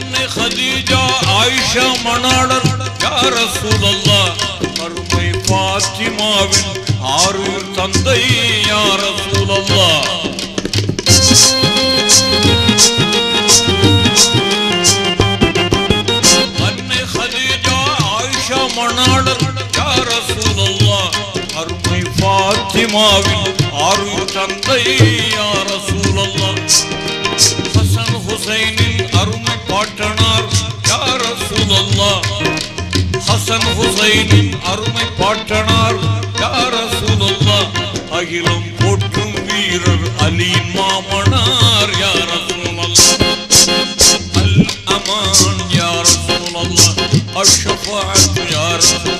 خديجة عائشة மணாளர் யா ரசூலல்லாஹ் அருமை பாத்திமாவின் ஆரூர் தந்தை யா ரசூலல்லாஹ் அன்னை خديجة عائشة மணாளர் யா ரசூலல்லாஹ் அருமை பாத்திமாவின் ஆரூர் தந்தை யா ரசூலல்லாஹ் ஹசன் ஹுசைனின் அருமை பாட்டனார் யா ரசூலல்லாஹ் ஹசன் ஹுசைனின் அருமை பாட்டனார் யா ரசூலல்லாஹ் அகிலம் போற்றும் வீரர் அலியின் மாமனார் யா ரசூலல்லாஹ் அல் அமான் யா ரசூலல்லாஹ் அஷ்ஃபாஅத் யா ரசூலல்லாஹ்